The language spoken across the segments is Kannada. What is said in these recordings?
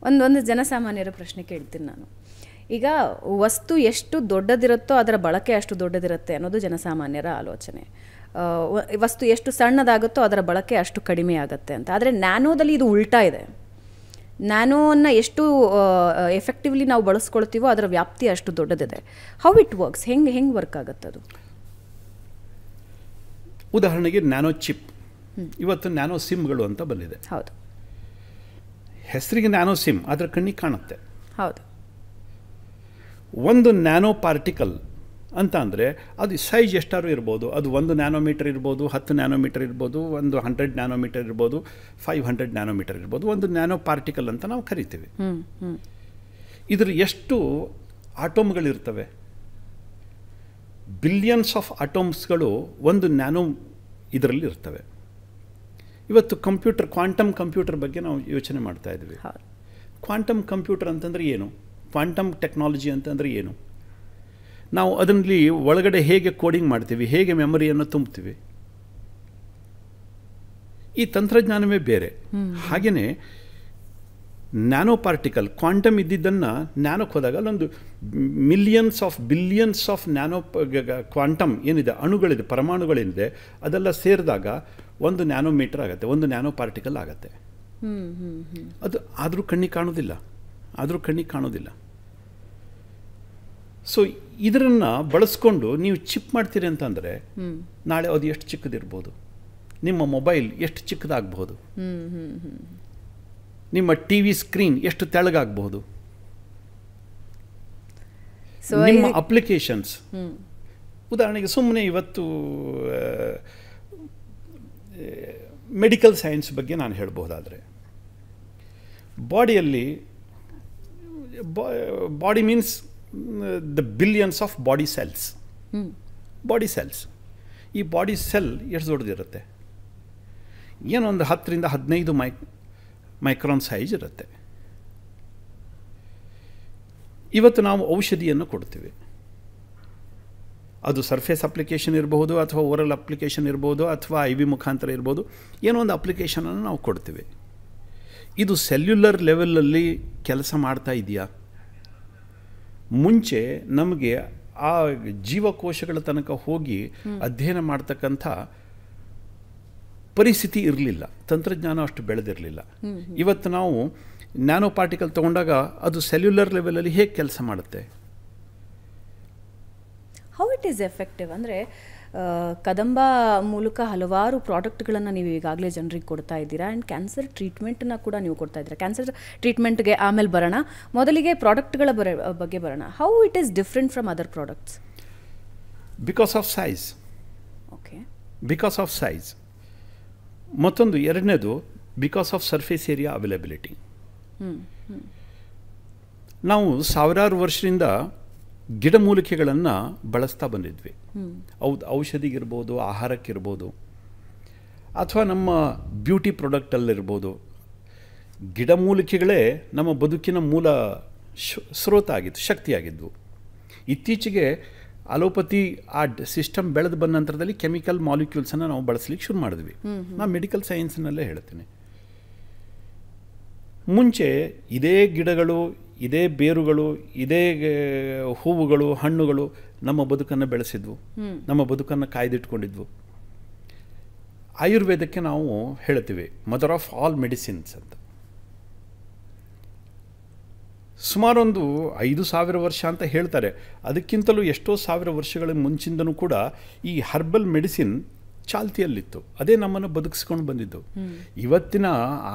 ಒಂದು ಜನಸಾಮಾನ್ಯರ ಪ್ರಶ್ನೆ ಕೇಳ್ತೀನಿ ನಾನು. ಈಗ ವಸ್ತು ಎಷ್ಟು ದೊಡ್ಡದಿರುತ್ತೋ ಅದರ ಬಳಕೆ ಅಷ್ಟು ದೊಡ್ಡದಿರುತ್ತೆ ಅನ್ನೋದು ಜನಸಾಮಾನ್ಯರ ಆಲೋಚನೆ. ವಸ್ತು ಎಷ್ಟು ಸಣ್ಣದಾಗುತ್ತೋ ಅದರ ಬಳಕೆ ಅಷ್ಟು ಕಡಿಮೆ ಆಗುತ್ತೆ ಅಂತ. ಆದರೆ ನ್ಯಾನೋದಲ್ಲಿ ಇದು ಉಲ್ಟಾ ಇದೆ. ನ್ಯಾನೋವನ್ನು ಎಷ್ಟು ಎಫೆಕ್ಟಿವ್ಲಿ ನಾವು ಬಳಸ್ಕೊಳ್ತೀವೋ ಅದರ ವ್ಯಾಪ್ತಿ ಅಷ್ಟು ದೊಡ್ಡದಿದೆ. ಹೌ ಇಟ್ ವರ್ಕ್ಸ್, ಹೆಂಗೆ ವರ್ಕ್ ಆಗುತ್ತೆ ಅದು? ಉದಾಹರಣೆಗೆ ನ್ಯಾನೋ ಚಿಪ್, ಇವತ್ತು ನ್ಯಾನೋ ಸಿಮ್ಗಳು ಅಂತ ಬಂದಿದೆ. ಹೌದು, ಹೆಸರಿಗೆ ನ್ಯಾನೋ ಸಿಮ್, ಅದರ ಕಣ್ಣಿಗೆ ಕಾಣುತ್ತೆ. ಹೌದು. ಒಂದು ನ್ಯಾನೋ ಪಾರ್ಟಿಕಲ್ ಅಂತ ಅಂದರೆ ಅದು ಸೈಜ್ ಎಷ್ಟಾದ್ರೂ ಇರ್ಬೋದು. ಅದು 1 ನ್ಯಾನೋಮೀಟರ್ ಇರ್ಬೋದು, 10 ನ್ಯಾನೋಮೀಟರ್ ಇರ್ಬೋದು, 100 ನ್ಯಾನೋಮೀಟರ್ ಇರ್ಬೋದು, 500 ನ್ಯಾನೋಮೀಟರ್ ಇರ್ಬೋದು. ಒಂದು ನ್ಯಾನೋ ಪಾರ್ಟಿಕಲ್ ಅಂತ ನಾವು ಕರಿತೀವಿ. ಇದ್ರ ಎಷ್ಟು ಆಟೋಮ್ಗಳಿರ್ತವೆ? ಬಿಲಿಯನ್ಸ್ ಆಫ್ ಆಟೋಮ್ಸ್ಗಳು ಒಂದು ನ್ಯಾನೋ ಇದರಲ್ಲಿ ಇರ್ತವೆ. ಇವತ್ತು ಕಂಪ್ಯೂಟರ್, ಕ್ವಾಂಟಮ್ ಕಂಪ್ಯೂಟರ್ ಬಗ್ಗೆ ನಾವು ಯೋಚನೆ ಮಾಡ್ತಾ ಇದ್ವಿ. ಕ್ವಾಂಟಮ್ ಕಂಪ್ಯೂಟರ್ ಅಂತಂದರೆ ಏನು? ಕ್ವಾಂಟಮ್ ಟೆಕ್ನಾಲಜಿ ಅಂತಂದರೆ ಏನು? ನಾವು ಅದರಲ್ಲಿ ಒಳಗಡೆ ಹೇಗೆ ಕೋಡಿಂಗ್ ಮಾಡ್ತೀವಿ, ಹೇಗೆ ಮೆಮೊರಿಯನ್ನು ತುಂಬ್ತೀವಿ, ಈ ತಂತ್ರಜ್ಞಾನವೇ ಬೇರೆ. ಹಾಗೆಯೇ ನ್ಯಾನೋ ಪಾರ್ಟಿಕಲ್, ಕ್ವಾಂಟಮ್ ಇದ್ದಿದ್ದನ್ನು ನ್ಯಾನೋಕ್ಕೆ ಹೋದಾಗ ಅಲ್ಲೊಂದು ಬಿಲಿಯನ್ಸ್ ಆಫ್ ನ್ಯಾನೋ ಕ್ವಾಂಟಮ್ ಏನಿದೆ, ಅಣುಗಳಿದೆ, ಪರಮಾಣುಗಳೇನಿದೆ, ಅದೆಲ್ಲ ಸೇರಿದಾಗ 1 ನ್ಯಾನೋಮೀಟರ್ ಆಗುತ್ತೆ, 1 ನ್ಯಾನೋ ಪಾರ್ಟಿಕಲ್ ಆಗುತ್ತೆ. ಅದು ಆದರೂ ಕಣ್ಣಿಗೆ ಕಾಣೋದಿಲ್ಲ. ಸೊ ಇದನ್ನು ಬಳಸ್ಕೊಂಡು ನೀವು ಚಿಪ್ ಮಾಡ್ತೀರಿ ಅಂತಂದರೆ ನಾಳೆ ಅದು ಎಷ್ಟು ಚಿಕ್ಕದಿರ್ಬೋದು, ನಿಮ್ಮ ಮೊಬೈಲ್ ಎಷ್ಟು ಚಿಕ್ಕದಾಗಬಹುದು, ನಿಮ್ಮ ಟಿ ವಿ ಸ್ಕ್ರೀನ್ ಎಷ್ಟು ತೆಳಗಾಗಬಹುದು, ನಿಮ್ಮ ಅಪ್ಲಿಕೇಶನ್ಸ್. ಉದಾಹರಣೆಗೆ ಸುಮ್ಮನೆ ಇವತ್ತು ಮೆಡಿಕಲ್ ಸೈನ್ಸ್ ಬಗ್ಗೆ ನಾನು ಹೇಳಬಹುದಾದರೆ, body means the billions of body cells. ಈ ಬಾಡಿ ಸೆಲ್ ಎಷ್ಟು ದೊಡ್ಡದಿರುತ್ತೆ? ಏನೊಂದು 10 ರಿಂದ 15 ಮೈಕ್ರಾನ್ ಸೈಜ್ ಇರುತ್ತೆ. ಇವತ್ತು ನಾವು ಔಷಧಿಯನ್ನು ಕೊಡ್ತೀವಿ. ಅದು ಸರ್ಫೇಸ್ ಅಪ್ಲಿಕೇಶನ್ ಇರಬಹುದು, ಅಥವಾ ಓರಲ್ ಅಪ್ಲಿಕೇಶನ್ ಇರ್ಬೋದು, ಅಥವಾ IV ಮುಖಾಂತರ ಇರ್ಬೋದು. ಏನೋ ಒಂದು ಅಪ್ಲಿಕೇಶನನ್ನು ನಾವು ಕೊಡ್ತೀವಿ. ಇದು ಸೆಲ್ಯುಲರ್ ಲೆವೆಲಲ್ಲಿ ಕೆಲಸ ಮಾಡ್ತಾ ಇದೆಯಾ? ಮುಂಚೆ ನಮಗೆ ಆ ಜೀವಕೋಶಗಳ ತನಕ ಹೋಗಿ ಅಧ್ಯಯನ ಮಾಡ್ತಕ್ಕಂಥ ಪರಿಸ್ಥಿತಿ ಇರಲಿಲ್ಲ, ತಂತ್ರಜ್ಞಾನ ಅಷ್ಟು ಬೆಳೆದಿರಲಿಲ್ಲ. ಇವತ್ತು ನಾವು ನ್ಯಾನೋ ಪಾರ್ಟಿಕಲ್ ತಗೊಂಡಾಗ ಅದು ಸೆಲ್ಯುಲರ್ ಲೆವೆಲಲ್ಲಿ ಹೇಗೆ ಕೆಲಸ ಮಾಡುತ್ತೆ? ಹೌ ಇಟ್ ಈಸ್ ಎಫೆಕ್ಟಿವ್ ಅಂದರೆ, ಕದಂಬ ಮೂಲಕ ಹಲವಾರು ಪ್ರಾಡಕ್ಟ್ಗಳನ್ನು ನೀವು ಈಗಾಗಲೇ ಜನರಿಗೆ ಕೊಡ್ತಾ ಇದ್ದೀರಾ. ಆ್ಯಂಡ್ ಕ್ಯಾನ್ಸರ್ ಟ್ರೀಟ್ಮೆಂಟನ್ನು ಕೂಡ ನೀವು ಕೊಡ್ತಾ ಇದ್ದೀರಾ. ಕ್ಯಾನ್ಸರ್ ಟ್ರೀಟ್ಮೆಂಟ್ಗೆ ಆಮೇಲೆ ಬರೋಣ, ಮೊದಲಿಗೆ ಪ್ರಾಡಕ್ಟ್ಗಳ ಬಗ್ಗೆ ಬರೋಣ. How it is different from other products? Because of size. Okay, because of size. ಮತ್ತೊಂದು ಎರಡನೇದು because of surface area availability. ನಾವು ಸಾವಿರಾರು ವರ್ಷದಿಂದ ಗಿಡಮೂಲಿಕೆಗಳನ್ನು ಬಳಸ್ತಾ ಬಂದಿದ್ವಿ. ಔಷಧಿಗಿರ್ಬೋದು, ಆಹಾರಕ್ಕಿರ್ಬೋದು, ಅಥವಾ ನಮ್ಮ ಬ್ಯೂಟಿ ಪ್ರಾಡಕ್ಟಲ್ಲಿರ್ಬೋದು. ಗಿಡಮೂಲಿಕೆಗಳೇ ನಮ್ಮ ಬದುಕಿನ ಮೂಲ ಸ್ರೋತ ಆಗಿತ್ತು, ಶಕ್ತಿಯಾಗಿದ್ವು. ಇತ್ತೀಚೆಗೆ ಅಲೋಪತಿ ಆ ಸಿಸ್ಟಮ್ ಬೆಳೆದು ಬಂದ ನಂತರದಲ್ಲಿ ಕೆಮಿಕಲ್ ಮಾಲಿಕ್ಯೂಲ್ಸನ್ನು ನಾವು ಬಳಸಲಿಕ್ಕೆ ಶುರು ಮಾಡಿದ್ವಿ. ನಾನು ಮೆಡಿಕಲ್ ಸೈನ್ಸ್ನಲ್ಲೇ ಹೇಳ್ತೀನಿ. ಮುಂಚೆ ಇದೇ ಗಿಡಗಳು, ಇದೇ ಬೇರುಗಳು, ಇದೇ ಹೂವುಗಳು, ಹಣ್ಣುಗಳು ನಮ್ಮ ಬದುಕನ್ನು ಬೆಳೆಸಿದ್ವು, ನಮ್ಮ ಬದುಕನ್ನು ಕಾಯ್ದಿಟ್ಕೊಂಡಿದ್ವು. ಆಯುರ್ವೇದಕ್ಕೆ ನಾವು ಹೇಳ್ತೀವಿ ಮದರ್ ಆಫ್ ಆಲ್ ಮೆಡಿಸಿನ್ಸ್ ಅಂತ. ಸುಮಾರೊಂದು 5,000 ವರ್ಷ ಅಂತ ಹೇಳ್ತಾರೆ. ಅದಕ್ಕಿಂತಲೂ ಎಷ್ಟೋ ಸಾವಿರ ವರ್ಷಗಳ ಮುಂಚಿಂದನೂ ಕೂಡ ಈ ಹರ್ಬಲ್ ಮೆಡಿಸಿನ್ ಚಾಲ್ತಿಯಲ್ಲಿತ್ತು. ಅದೇ ನಮ್ಮನ್ನು ಬದುಕಿಸ್ಕೊಂಡು ಬಂದಿದ್ದು. ಇವತ್ತಿನ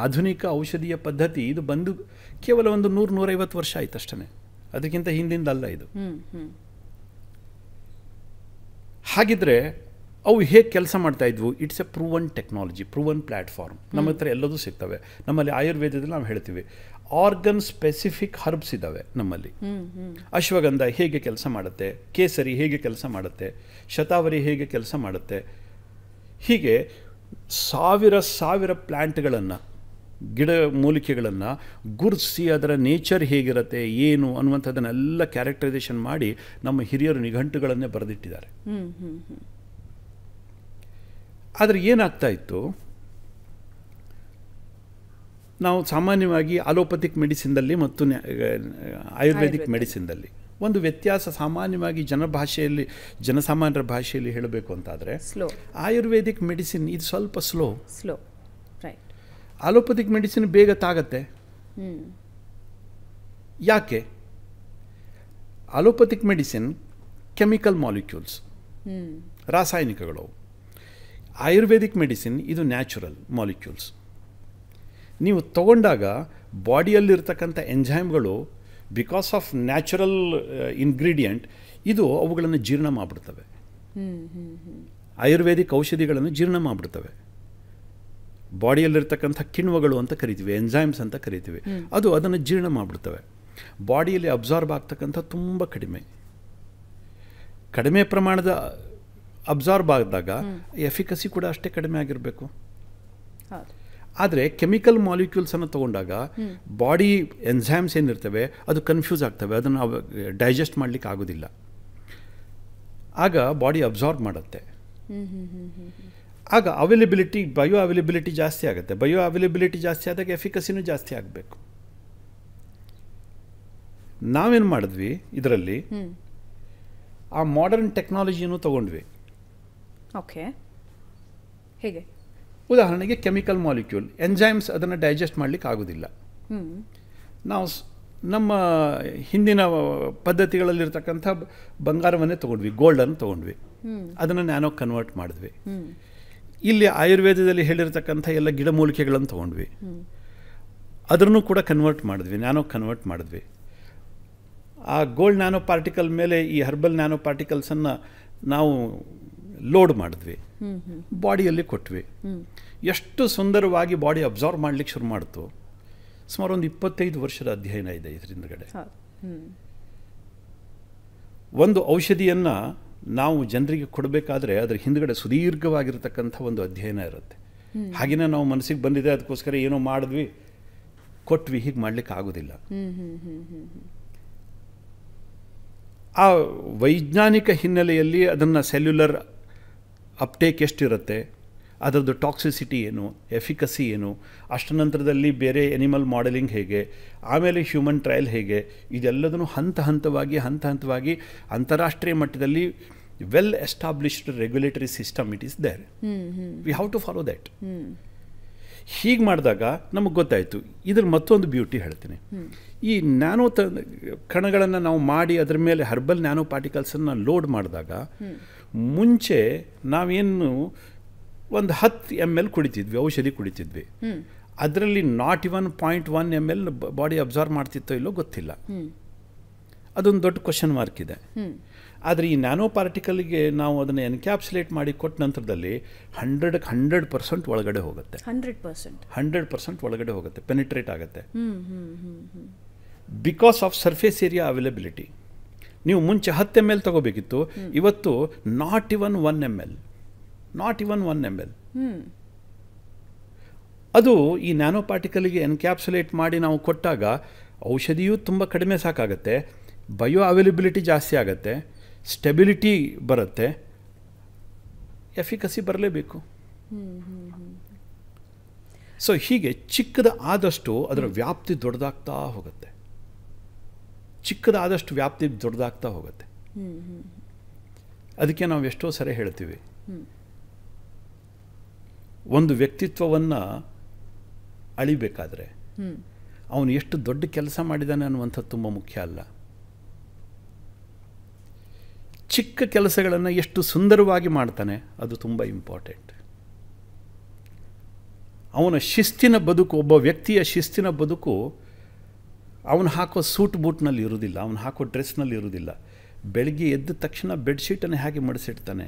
ಆಧುನಿಕ ಔಷಧೀಯ ಪದ್ಧತಿ ಇದು ಬಂದು ಕೇವಲ ಒಂದು 100-150 ವರ್ಷ ಆಯ್ತು ಅಷ್ಟೇ. ಅದಕ್ಕಿಂತ ಹಿಂದಿಂದಲ್ಲ ಇದು. ಹಾಗಿದ್ರೆ ಅವು ಹೇಗೆ ಕೆಲಸ ಮಾಡ್ತಾ ಇದ್ವು? It's A proven technology, proven platform. ನಮ್ಮ ಹತ್ರ ಎಲ್ಲದೂ ಸಿಗ್ತವೆ. ನಮ್ಮಲ್ಲಿ ಆಯುರ್ವೇದದಲ್ಲಿ ನಾವು ಹೇಳ್ತೀವಿ ಆರ್ಗನ್ ಸ್ಪೆಸಿಫಿಕ್ ಹರ್ಬ್ಸ್ ಇದ್ದಾವೆ ನಮ್ಮಲ್ಲಿ. ಅಶ್ವಗಂಧ ಹೇಗೆ ಕೆಲಸ ಮಾಡುತ್ತೆ, ಕೇಸರಿ ಹೇಗೆ ಕೆಲಸ ಮಾಡುತ್ತೆ, ಶತಾವರಿ ಹೇಗೆ ಕೆಲಸ ಮಾಡುತ್ತೆ, ಹೀಗೆ ಸಾವಿರ ಪ್ಲ್ಯಾಂಟ್ಗಳನ್ನು, ಗಿಡ ಮೂಲಿಕೆಗಳನ್ನು ಗುರುತಿಸಿ ಅದರ ನೇಚರ್ ಹೇಗಿರುತ್ತೆ ಏನು ಅನ್ನುವಂಥದ್ದನ್ನೆಲ್ಲ ಕ್ಯಾರೆಕ್ಟರೈಸೇಷನ್ ಮಾಡಿ ನಮ್ಮ ಹಿರಿಯರು ನಿಘಂಟುಗಳನ್ನೇ ಬರೆದಿಟ್ಟಿದ್ದಾರೆ. ಆದರೆ ಏನಾಗ್ತಾ ಇತ್ತು, ನಾವು ಸಾಮಾನ್ಯವಾಗಿ ಅಲೋಪತಿಕ್ ಮೆಡಿಸಿನ್ದಲ್ಲಿ ಮತ್ತು ಆಯುರ್ವೇದಿಕ್ ಮೆಡಿಸಿನ್ದಲ್ಲಿ ಒಂದು ವ್ಯತ್ಯಾಸ ಸಾಮಾನ್ಯವಾಗಿ ಜನಸಾಮಾನ್ಯರ ಭಾಷೆಯಲ್ಲಿ ಹೇಳಬೇಕು ಅಂತಾದರೆ, ಸ್ಲೋ ಆಯುರ್ವೇದಿಕ್ ಮೆಡಿಸಿನ್ ಇದು ಸ್ವಲ್ಪ ಸ್ಲೋ. ರೈಟ್. ಅಲೋಪತಿಕ್ ಮೆಡಿಸಿನ್ ಬೇಗ ತಾಗತ್ತೆ. ಯಾಕೆ? ಅಲೋಪತಿಕ್ ಮೆಡಿಸಿನ್ ಕೆಮಿಕಲ್ ಮಾಲಿಕ್ಯೂಲ್ಸ್, ರಾಸಾಯನಿಕಗಳು. ಆಯುರ್ವೇದಿಕ್ ಮೆಡಿಸಿನ್ ಇದು ನ್ಯಾಚುರಲ್ ಮಾಲಿಕ್ಯೂಲ್ಸ್. ನೀವು ತಗೊಂಡಾಗ ಬಾಡಿಯಲ್ಲಿರ್ತಕ್ಕಂಥ ಎಂಜೈಮ್ಗಳು ಬಿಕಾಸ್ ಆಫ್ ನ್ಯಾಚುರಲ್ ಇಂಗ್ರೀಡಿಯೆಂಟ್ ಇದು ಅವುಗಳನ್ನು ಜೀರ್ಣ ಮಾಡಿಬಿಡ್ತವೆ. ಆಯುರ್ವೇದಿಕ್ ಔಷಧಿಗಳನ್ನು ಜೀರ್ಣ ಮಾಡಿಬಿಡ್ತವೆ. ಬಾಡಿಯಲ್ಲಿರ್ತಕ್ಕಂಥ ಕಿಣ್ವಗಳು ಅಂತ ಕರಿತೀವಿ, ಎಂಜೈಮ್ಸ್ ಅಂತ ಕರಿತೀವಿ. ಅದು ಅದನ್ನು ಜೀರ್ಣ ಮಾಡಿಬಿಡ್ತವೆ. ಬಾಡಿಯಲ್ಲಿ ಅಬ್ಸಾರ್ಬ್ ಆಗ್ತಕ್ಕಂಥ ತುಂಬ ಕಡಿಮೆ ಪ್ರಮಾಣದ ಅಬ್ಸಾರ್ಬ್ ಆದಾಗ ಎಫಿಕಸಿ ಕೂಡ ಅಷ್ಟೇ ಕಡಿಮೆ ಆಗಿರಬೇಕು. ಆದರೆ ಕೆಮಿಕಲ್ ಮಾಲಿಕ್ಯೂಲ್ಸನ್ನು ತೊಗೊಂಡಾಗ ಬಾಡಿ ಎಂಜೈಮ್ಸ್ ಏನಿರ್ತವೆ ಅದು ಕನ್ಫ್ಯೂಸ್ ಆಗ್ತವೆ, ಅದನ್ನು ಡೈಜೆಸ್ಟ್ ಮಾಡಲಿಕ್ಕೆ ಆಗೋದಿಲ್ಲ. ಆಗ ಬಾಡಿ ಅಬ್ಸಾರ್ಬ್ ಮಾಡುತ್ತೆ. ಆಗ ಬಯೋ ಅವೈಲಬಿಲಿಟಿ ಜಾಸ್ತಿ ಆಗುತ್ತೆ. ಬಯೋ ಅವೈಲಬಿಲಿಟಿ ಜಾಸ್ತಿ ಆದಾಗ ಎಫಿಕಸಿನೂ ಜಾಸ್ತಿ ಆಗಬೇಕು. ನಾವೇನು ಮಾಡಿದ್ವಿ ಇದರಲ್ಲಿ, ಆ ಮಾಡರ್ನ್ ಟೆಕ್ನಾಲಜಿಯನ್ನು ತಗೊಂಡ್ವಿ. ಓಕೆ, ಹೇಗೆ? ಉದಾಹರಣೆಗೆ ಕೆಮಿಕಲ್ ಮಾಲಿಕ್ಯೂಲ್ ಎಂಜೈಮ್ಸ್ ಅದನ್ನು ಡೈಜೆಸ್ಟ್ ಮಾಡಲಿಕ್ಕೆ ಆಗೋದಿಲ್ಲ. ನಾವು ನಮ್ಮ ಹಿಂದಿನ ಪದ್ಧತಿಗಳಲ್ಲಿರ್ತಕ್ಕಂಥ ಬಂಗಾರವನ್ನೇ ತೊಗೊಂಡ್ವಿ, ಗೋಲ್ಡನ್ನು ತೊಗೊಂಡ್ವಿ, ಅದನ್ನು ನ್ಯಾನೋ ಕನ್ವರ್ಟ್ ಮಾಡಿದ್ವಿ. ಇಲ್ಲಿ ಆಯುರ್ವೇದದಲ್ಲಿ ಹೇಳಿರ್ತಕ್ಕಂಥ ಎಲ್ಲ ಗಿಡಮೂಲಿಕೆಗಳನ್ನು ತೊಗೊಂಡ್ವಿ, ಅದನ್ನು ಕೂಡ ನ್ಯಾನೋ ಕನ್ವರ್ಟ್ ಮಾಡಿದ್ವಿ. ಆ ಗೋಲ್ಡ್ ನ್ಯಾನೋ ಪಾರ್ಟಿಕಲ್ ಮೇಲೆ ಈ ಹರ್ಬಲ್ ನ್ಯಾನೋ ಪಾರ್ಟಿಕಲ್ಸನ್ನು ನಾವು ಲೋಡ್ ಮಾಡಿದ್ವಿ, ಬಾಡಿಯಲ್ಲಿ ಕೊಟ್ವಿ. ಎಷ್ಟು ಸುಂದರವಾಗಿ ಬಾಡಿ ಅಬ್ಸಾರ್ವ್ ಮಾಡಲಿಕ್ಕೆ ಶುರು ಮಾಡ್ತು. ಸುಮಾರು ಒಂದು 25 ವರ್ಷದ ಅಧ್ಯಯನ ಇದೆ ಇದರಿಂದಗಡೆ. ಒಂದು ಔಷಧಿಯನ್ನು ನಾವು ಜನರಿಗೆ ಕೊಡಬೇಕಾದ್ರೆ ಅದರ ಹಿಂದುಗಡೆ ಸುದೀರ್ಘವಾಗಿರ್ತಕ್ಕಂಥ ಒಂದು ಅಧ್ಯಯನ ಇರುತ್ತೆ. ಹಾಗೆಯೇ ನಾವು ಮನಸ್ಸಿಗೆ ಬಂದಿದೆ ಅದಕ್ಕೋಸ್ಕರ ಏನೋ ಮಾಡಿದ್ವಿ ಕೊಟ್ವಿ, ಹೀಗೆ ಮಾಡಲಿಕ್ಕೆ ಆಗೋದಿಲ್ಲ. ಆ ವೈಜ್ಞಾನಿಕ ಹಿನ್ನೆಲೆಯಲ್ಲಿ ಅದನ್ನು ಸೆಲ್ಯುಲರ್ ಅಪ್ಟೇಕ್ ಎಷ್ಟಿರುತ್ತೆ, ಅದರದ್ದು ಟಾಕ್ಸಿಸಿಟಿ ಏನು, ಎಫಿಕಸಿ ಏನು, ಅಷ್ಟ ನಂತರದಲ್ಲಿ ಬೇರೆ ಎನಿಮಲ್ ಮಾಡೆಲಿಂಗ್ ಹೇಗೆ, ಆಮೇಲೆ ಹ್ಯೂಮನ್ ಟ್ರಯಲ್ ಹೇಗೆ, ಇದೆಲ್ಲದನ್ನು ಹಂತವಾಗಿ ಅಂತಾರಾಷ್ಟ್ರೀಯ ಮಟ್ಟದಲ್ಲಿ well established regulatory system it is there. We have to follow that. ಹೀಗೆ ಮಾಡಿದಾಗ ನಮಗೆ ಗೊತ್ತಾಯಿತು. ಇದ್ರ ಮತ್ತೊಂದು ಬ್ಯೂಟಿ ಹೇಳ್ತೀನಿ. ಈ ನ್ಯಾನೋ ಕಣಗಳನ್ನು ನಾವು ಮಾಡಿ ಅದರ ಮೇಲೆ ಹರ್ಬಲ್ ನ್ಯಾನೋ ಪಾರ್ಟಿಕಲ್ಸನ್ನು ಲೋಡ್ ಮಾಡಿದಾಗ ಮುಂಚೆ ನಾವೇನು ಒಂದು 10 ml ಕುಡಿತಿದ್ವಿ, ಔಷಧಿ ಕುಡಿತಿದ್ವಿ. ಅದರಲ್ಲಿ not even 0.1 ml body absorb ಮಾಡ್ತಿತ್ತೋ ಇಲ್ಲೋ ಗೊತ್ತಿಲ್ಲ. ಅದೊಂದು ದೊಡ್ಡ ಕ್ವಶನ್ ಮಾರ್ಕ್ ಇದೆ. ಆದರೆ ಈ ನ್ಯಾನೋ ಪಾರ್ಟಿಕಲ್ಗೆ ನಾವು ಅದನ್ನು ಎನ್ಕ್ಯಾಪ್ಸುಲೇಟ್ ಮಾಡಿ ಕೊಟ್ಟ ನಂತರದಲ್ಲಿ 100% ಒಳಗಡೆ ಹೋಗುತ್ತೆ. 100% ಒಳಗಡೆ ಹೋಗುತ್ತೆ, ಪೆನಿಟ್ರೇಟ್ ಆಗುತ್ತೆ. Because of surface area availability. ನೀವು ಮುಂಚೆ 10 ml ತಗೋಬೇಕಿತ್ತು, ಇವತ್ತು ನಾಟ್ ಇವನ್ 1 ml. ಅದು ಈ ನ್ಯಾನೋ ಪಾರ್ಟಿಕಲ್ಗೆ ಎನ್ಕ್ಯಾಪ್ಸುಲೇಟ್ ಮಾಡಿ ನಾವು ಕೊಟ್ಟಾಗ ಔಷಧಿಯೂ ತುಂಬ ಕಡಿಮೆ ಸಾಕಾಗುತ್ತೆ, ಬಯೋ ಅವೈಲಬಿಲಿಟಿ ಜಾಸ್ತಿ ಆಗುತ್ತೆ, ಸ್ಟೆಬಿಲಿಟಿ ಬರುತ್ತೆ, ಎಫಿಕಸಿ ಬರಲೇಬೇಕು. ಸೊ ಹೀಗೆ ಚಿಕ್ಕದ ಆದಷ್ಟು ಅದರ ವ್ಯಾಪ್ತಿ ದೊಡ್ಡದಾಗ್ತಾ ಹೋಗುತ್ತೆ. ಅದಕ್ಕೆ ನಾವು ಎಷ್ಟೋ ಸರಿ ಹೇಳ್ತೀವಿ, ಒಂದು ವ್ಯಕ್ತಿತ್ವವನ್ನು ಅಳಿಬೇಕಾದ್ರೆ ಅವನು ಎಷ್ಟು ದೊಡ್ಡ ಕೆಲಸ ಮಾಡಿದ್ದಾನೆ ಅನ್ನುವಂಥದ್ದು ತುಂಬ ಮುಖ್ಯ ಅಲ್ಲ. ಚಿಕ್ಕ ಕೆಲಸಗಳನ್ನು ಎಷ್ಟು ಸುಂದರವಾಗಿ ಮಾಡ್ತಾನೆ ಅದು ತುಂಬ ಇಂಪಾರ್ಟೆಂಟ್. ಅವನ ಶಿಸ್ತಿನ ಬದುಕು, ಒಬ್ಬ ವ್ಯಕ್ತಿಯ ಶಿಸ್ತಿನ ಬದುಕು ಅವನು ಹಾಕೋ ಸೂಟ್ ಬೂಟ್ನಲ್ಲಿ ಇರುವುದಿಲ್ಲ, ಅವನು ಹಾಕೋ ಡ್ರೆಸ್ನಲ್ಲಿ ಇರುವುದಿಲ್ಲ. ಬೆಳಗ್ಗೆ ಎದ್ದ ತಕ್ಷಣ ಬೆಡ್ಶೀಟನ್ನು ಹೇಗೆ ಮಡಿಸಿಡ್ತಾನೆ,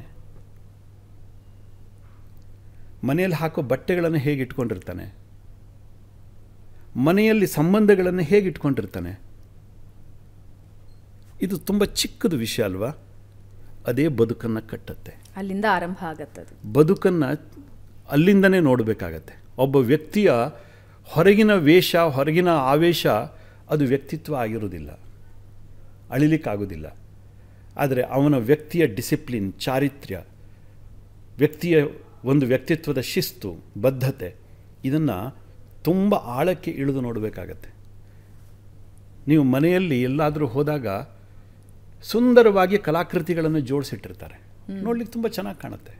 ಮನೆಯಲ್ಲಿ ಹಾಕೋ ಬಟ್ಟೆಗಳನ್ನು ಹೇಗೆ ಇಟ್ಕೊಂಡಿರ್ತಾನೆ, ಮನೆಯಲ್ಲಿ ಸಂಬಂಧಗಳನ್ನು ಹೇಗೆ ಇಟ್ಕೊಂಡಿರ್ತಾನೆ. ಇದು ತುಂಬ ಚಿಕ್ಕದು ವಿಷಯ ಅಲ್ವಾ? ಅದೇ ಬದುಕನ್ನು ಕಟ್ಟುತ್ತೆ. ಅಲ್ಲಿಂದ ಆರಂಭ ಆಗತ್ತೆ. ಬದುಕನ್ನು ಅಲ್ಲಿಂದನೇ ನೋಡಬೇಕಾಗತ್ತೆ. ಒಬ್ಬ ವ್ಯಕ್ತಿಯ ಹೊರಗಿನ ವೇಷ, ಹೊರಗಿನ ಆವೇಶ ಅದು ವ್ಯಕ್ತಿತ್ವ ಆಗಿರೋದಿಲ್ಲ, ಅಳಿಲಿಕ್ಕಾಗೋದಿಲ್ಲ. ಆದರೆ ಅವನ ವ್ಯಕ್ತಿಯ ಡಿಸಿಪ್ಲಿನ್, ಚಾರಿತ್ರ್ಯ, ವ್ಯಕ್ತಿಯ ಒಂದು ವ್ಯಕ್ತಿತ್ವದ ಶಿಸ್ತು, ಬದ್ಧತೆ, ಇದನ್ನು ತುಂಬ ಆಳಕ್ಕೆ ಇಳಿದು ನೋಡಬೇಕಾಗತ್ತೆ. ನೀವು ಮನೆಯಲ್ಲಿ ಎಲ್ಲಾದರೂ ಹೋದಾಗ ಸುಂದರವಾಗಿ ಕಲಾಕೃತಿಗಳನ್ನು ಜೋಡಿಸಿಟ್ಟಿರ್ತಾರೆ, ನೋಡ್ಲಿಕ್ಕೆ ತುಂಬ ಚೆನ್ನಾಗಿ ಕಾಣುತ್ತೆ.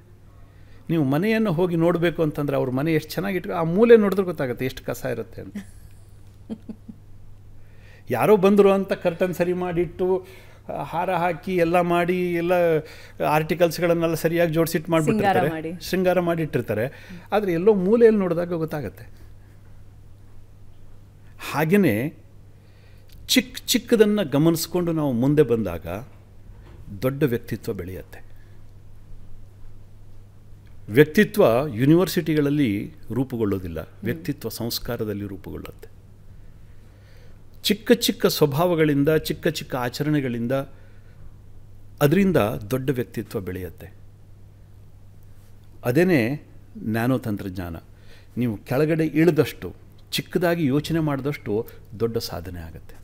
ನೀವು ಮನೆಯನ್ನು ಹೋಗಿ ನೋಡಬೇಕು ಅಂತಂದರೆ ಅವ್ರ ಮನೆ ಎಷ್ಟು ಚೆನ್ನಾಗಿಟ್ಟು ಆ ಮೂಲೆ ನೋಡಿದ್ರೆ ಗೊತ್ತಾಗುತ್ತೆ ಎಷ್ಟು ಕಸ ಇರುತ್ತೆ ಅಂತ. ಯಾರೋ ಬಂದರು ಅಂತ ಕರ್ಟನ್ ಸರಿ ಮಾಡಿಟ್ಟು ಹಾರ ಹಾಕಿ ಎಲ್ಲ ಮಾಡಿ ಎಲ್ಲ ಆರ್ಟಿಕಲ್ಸ್ಗಳನ್ನೆಲ್ಲ ಸರಿಯಾಗಿ ಜೋಡಿಸಿಟ್ಟು ಮಾಡಿಬಿಟ್ಟಿರ್ತಾರೆ, ಶೃಂಗಾರ ಮಾಡಿಟ್ಟಿರ್ತಾರೆ. ಆದರೆ ಎಲ್ಲೋ ಮೂಲೆಯಲ್ಲಿ ನೋಡಿದಾಗ ಗೊತ್ತಾಗತ್ತೆ. ಹಾಗೆಯೇ ಚಿಕ್ಕದನ್ನು ಗಮನಿಸ್ಕೊಂಡು ನಾವು ಮುಂದೆ ಬಂದಾಗ ದೊಡ್ಡ ವ್ಯಕ್ತಿತ್ವ ಬೆಳೆಯುತ್ತೆ. ವ್ಯಕ್ತಿತ್ವ ಯೂನಿವರ್ಸಿಟಿಗಳಲ್ಲಿ ರೂಪುಗೊಳ್ಳೋದಿಲ್ಲ, ವ್ಯಕ್ತಿತ್ವ ಸಂಸ್ಕಾರದಲ್ಲಿ ರೂಪುಗೊಳ್ಳುತ್ತೆ. ಚಿಕ್ಕ ಚಿಕ್ಕ ಸ್ವಭಾವಗಳಿಂದ, ಚಿಕ್ಕ ಚಿಕ್ಕ ಆಚರಣೆಗಳಿಂದ ಅದರಿಂದ ದೊಡ್ಡ ವ್ಯಕ್ತಿತ್ವ ಬೆಳೆಯುತ್ತೆ. ಅದೇನೇ ನ್ಯಾನೋ ತಂತ್ರಜ್ಞಾನ. ನೀವು ಕೆಳಗಡೆ ಇಳಿದಷ್ಟು, ಚಿಕ್ಕದಾಗಿ ಯೋಚನೆ ಮಾಡಿದಷ್ಟು ದೊಡ್ಡ ಸಾಧನೆ ಆಗುತ್ತೆ.